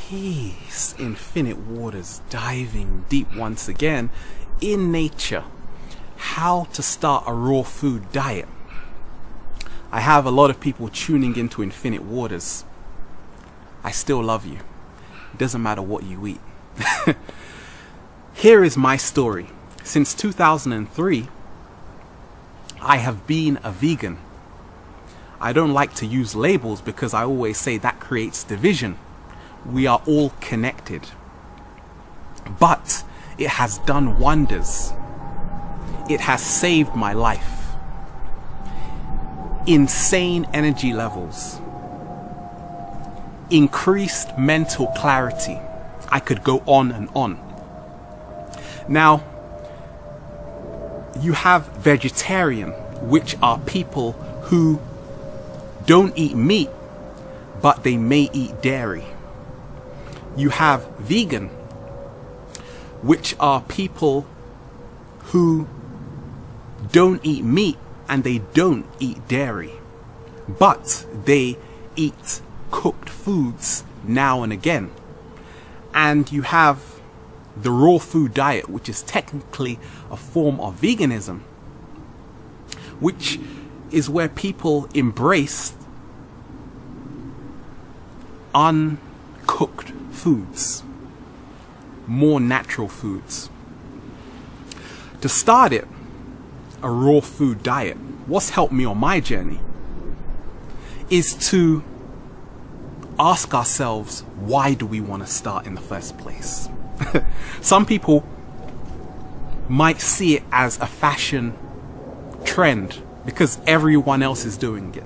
Peace, Infinite Waters, diving deep once again in nature. How to start a raw food diet. I have a lot of people tuning into Infinite Waters. I still love you. It doesn't matter what you eat. Here is my story. Since 2003, I have been a vegan. I don't like to use labels because I always say that creates division. We are all connected. But it has done wonders. It has saved my life. Insane energy levels. Increased mental clarity. I could go on and on. Now, you have vegetarian, which are people who don't eat meat, but they may eat dairy. You have vegan, which are people who don't eat meat and they don't eat dairy, but they eat cooked foods now and again. And you have the raw food diet, which is technically a form of veganism, which is where people embrace uncooked foods, more natural foods. To start it, a raw food diet, what's helped me on my journey is to ask ourselves, why do we want to start in the first place? Some people might see it as a fashion trend because everyone else is doing it,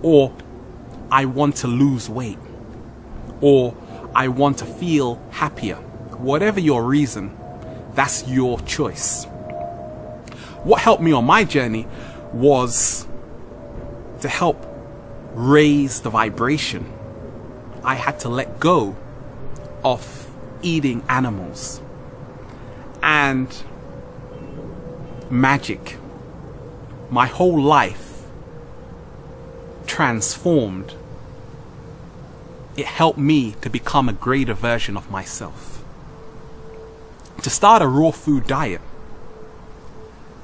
or I want to lose weight, or I want to feel happier. Whatever your reason, that's your choice. What helped me on my journey was to help raise the vibration. I had to let go of eating animals and magic. My whole life transformed. It helped me to become a greater version of myself. To start a raw food diet,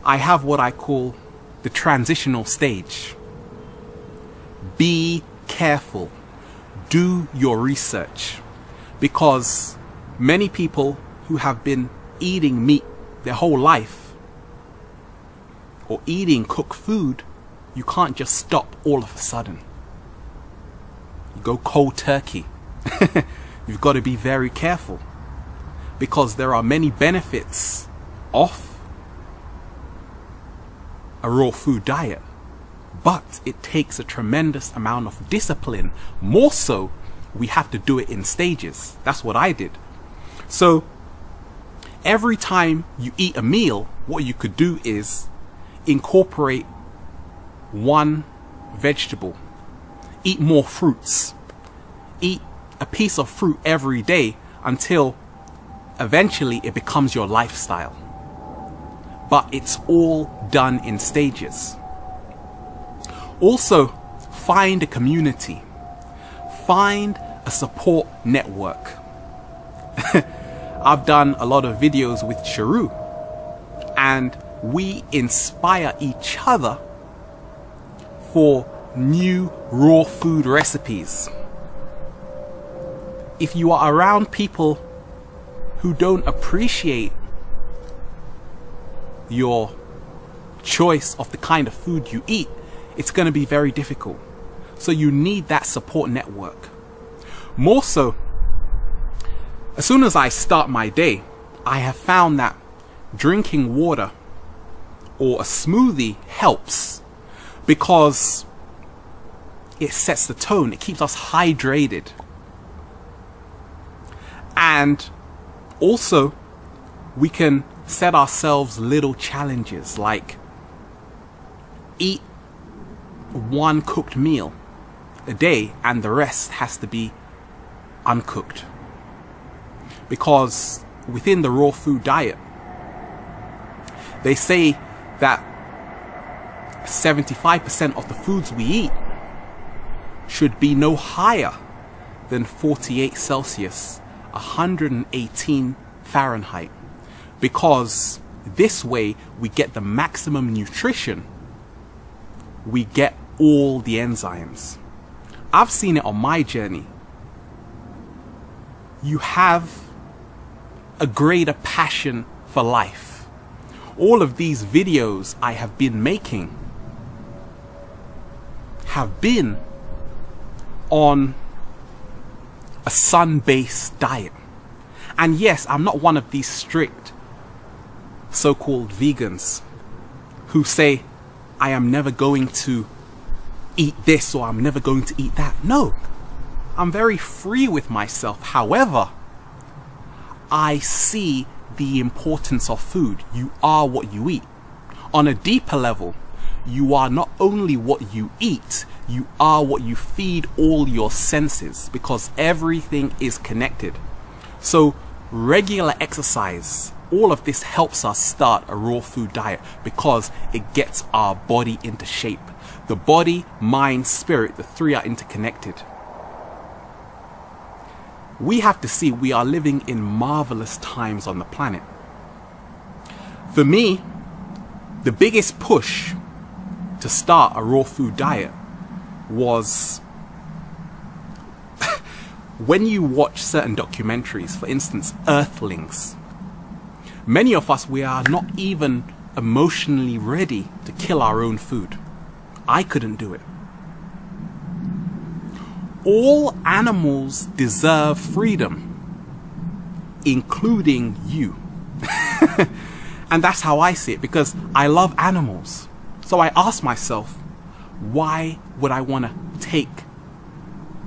I have what I call the transitional stage. Be careful. Do your research, because many people who have been eating meat their whole life or eating cooked food, you can't just stop all of a sudden. You go cold turkey. You've got to be very careful, because there are many benefits of a raw food diet, but it takes a tremendous amount of discipline. More so, we have to do it in stages. That's what I did. So every time you eat a meal, what you could do is incorporate one vegetable, eat more fruits, eat a piece of fruit every day until eventually it becomes your lifestyle. But it's all done in stages. Also, find a community. Find a support network. I've done a lot of videos with Sharu, and we inspire each other for new raw food recipes. If you are around people who don't appreciate your choice of the kind of food you eat, it's going to be very difficult. So you need that support network. More so, as soon as I start my day, I have found that drinking water or a smoothie helps, because it sets the tone. It keeps us hydrated. And also, we can set ourselves little challenges, like eat one cooked meal a day and the rest has to be uncooked. Because within the raw food diet, they say that 75% of the foods we eat should be no higher than 48 Celsius, 118 Fahrenheit, because this way we get the maximum nutrition, we get all the enzymes. I've seen it on my journey. You have a greater passion for life. All of these videos I have been making have been on a sun-based diet. And yes, I'm not one of these strict so-called vegans who say, I am never going to eat this or I'm never going to eat that. No, I'm very free with myself. However, I see the importance of food. You are what you eat. On a deeper level, you are not only what you eat, you are what you feed all your senses, because everything is connected. So regular exercise, all of this helps us start a raw food diet because it gets our body into shape. The body, mind, spirit, the three are interconnected. We have to see we are living in marvelous times on the planet. For me, the biggest push to start a raw food diet was when you watch certain documentaries, for instance, Earthlings. Many of us, we are not even emotionally ready to kill our own food. I couldn't do it. All animals deserve freedom, including you. And that's how I see it, because I love animals. So I ask myself, why would I want to take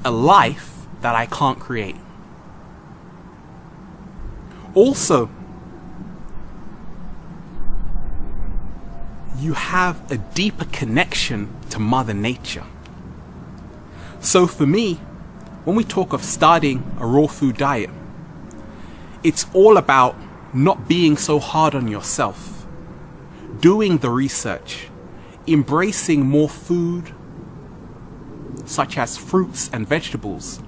a life that I can't create? Also, you have a deeper connection to Mother Nature. So for me, when we talk of starting a raw food diet, it's all about not being so hard on yourself, doing the research, embracing more food, such as fruits and vegetables,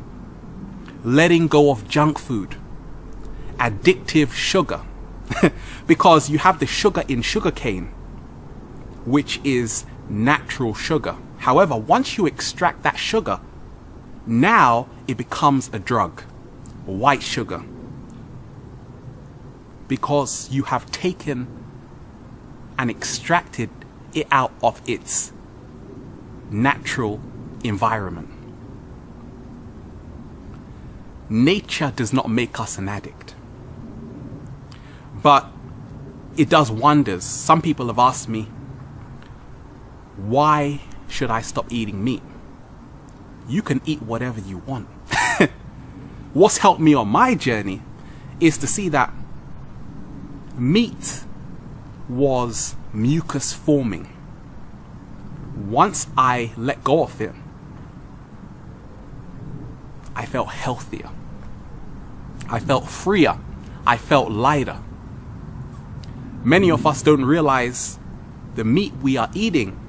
letting go of junk food, addictive sugar, because you have the sugar in sugarcane, which is natural sugar. However, once you extract that sugar, now it becomes a drug, white sugar, because you have taken and extracted it out of its natural environment. Nature does not make us an addict, but it does wonders. Some people have asked me, why should I stop eating meat? You can eat whatever you want. What's helped me on my journey is to see that meat was mucus forming. Once I let go of it, I felt healthier. I felt freer. I felt lighter. Many of us don't realize the meat we are eating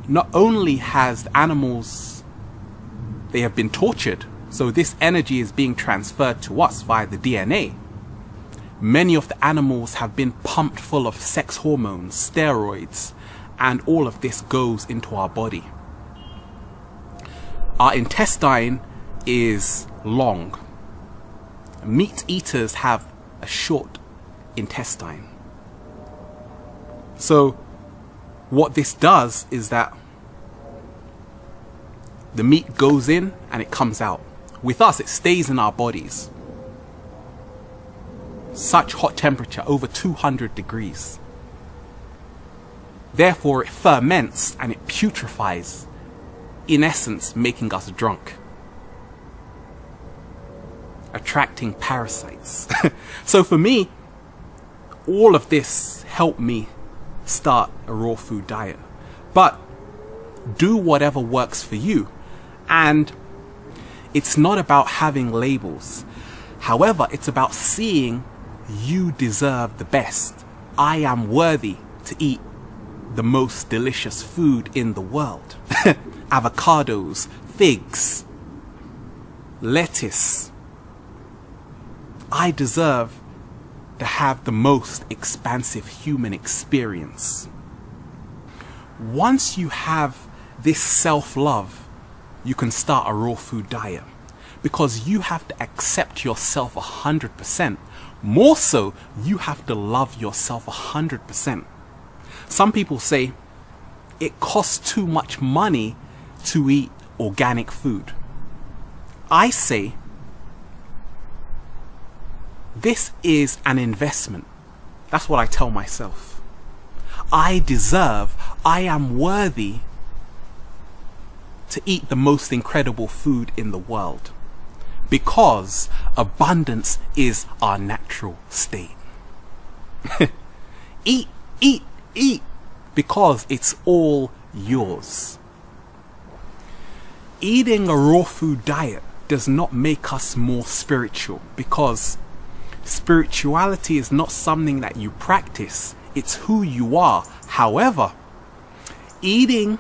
not only has the animals, they have been tortured, so this energy is being transferred to us via the DNA. Many of the animals have been pumped full of sex hormones, steroids, and all of this goes into our body. Our intestine is long. Meat eaters have a short intestine. So what this does is that the meat goes in and it comes out. With us, it stays in our bodies. Such hot temperature, over 200 degrees. Therefore, it ferments and it putrefies, in essence, making us drunk, attracting parasites. So for me, all of this helped me start a raw food diet. But do whatever works for you. And it's not about having labels. However, it's about seeing you deserve the best. I am worthy to eat the most delicious food in the world. Avocados, figs, lettuce. I deserve to have the most expansive human experience. Once you have this self-love, you can start a raw food diet, because you have to accept yourself 100%. More so, you have to love yourself 100%. Some people say it costs too much money to eat organic food. I say this is an investment. That's what I tell myself. I am worthy to eat the most incredible food in the world, because abundance is our natural state. Eat, eat, eat, because it's all yours. Eating a raw food diet does not make us more spiritual, because spirituality is not something that you practice, it's who you are. However, eating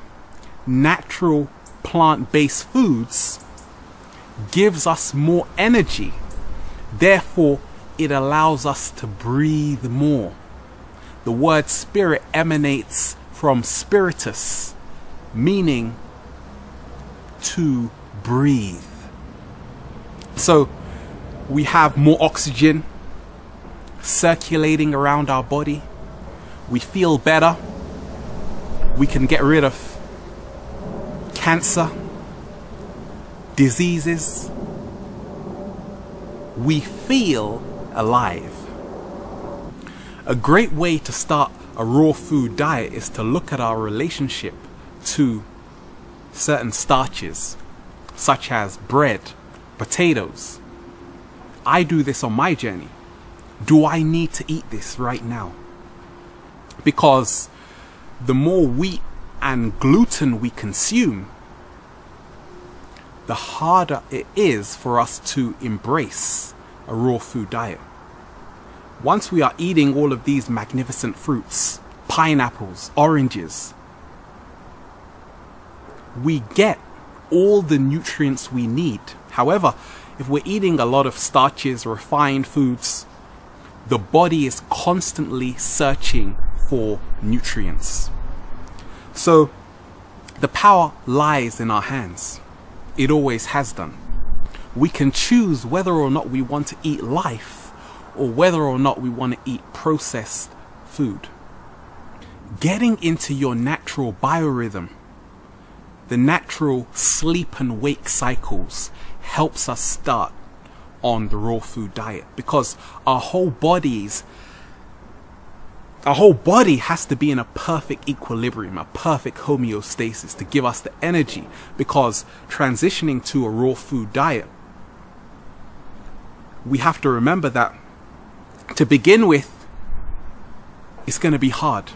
natural plant-based foods gives us more energy. Therefore, it allows us to breathe more. The word spirit emanates from spiritus, meaning to breathe. So we have more oxygen circulating around our body. We feel better. We can get rid of cancer, diseases. We feel alive. A great way to start a raw food diet is to look at our relationship to certain starches, such as bread, potatoes. I do this on my journey. Do I need to eat this right now? Because the more wheat and gluten we consume, the harder it is for us to embrace a raw food diet. Once we are eating all of these magnificent fruits, pineapples, oranges, we get all the nutrients we need. However, if we're eating a lot of starches, refined foods, the body is constantly searching for nutrients. So the power lies in our hands. It always has done. We can choose whether or not we want to eat life, or whether or not we want to eat processed food. Getting into your natural biorhythm, the natural sleep and wake cycles, helps us start on the raw food diet, because our whole body has to be in a perfect equilibrium, a perfect homeostasis to give us the energy. Because transitioning to a raw food diet, we have to remember that to begin with, it's going to be hard.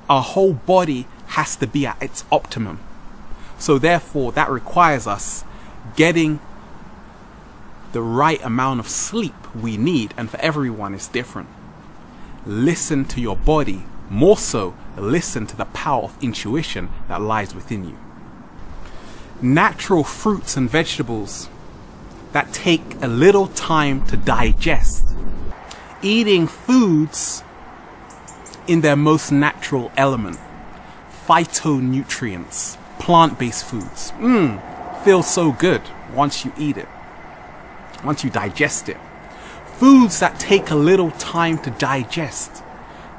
Our whole body has to be at its optimum. So therefore, that requires us getting the right amount of sleep we need, and for everyone it's different. Listen to your body. More so, listen to the power of intuition that lies within you. Natural fruits and vegetables that take a little time to digest. Eating foods in their most natural element. Phytonutrients. Plant-based foods. Feels so good once you eat it. Once you digest it. Foods that take a little time to digest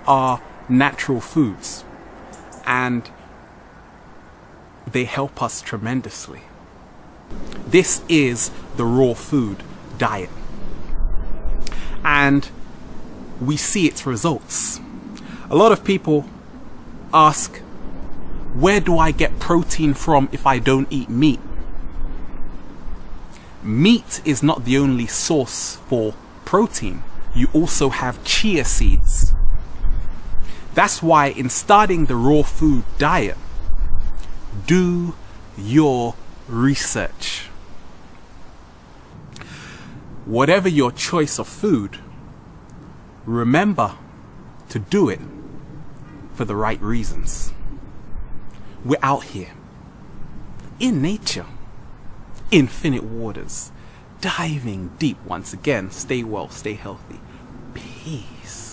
are natural foods, and they help us tremendously. This is the raw food diet, and we see its results. A lot of people ask, where do I get protein from if I don't eat meat? Meat is not the only source for protein. You also have chia seeds. That's why in starting the raw food diet, do your research. Whatever your choice of food, remember to do it for the right reasons. We're out here in nature, infinite waters. diving deep once again. Stay well, stay healthy. Peace.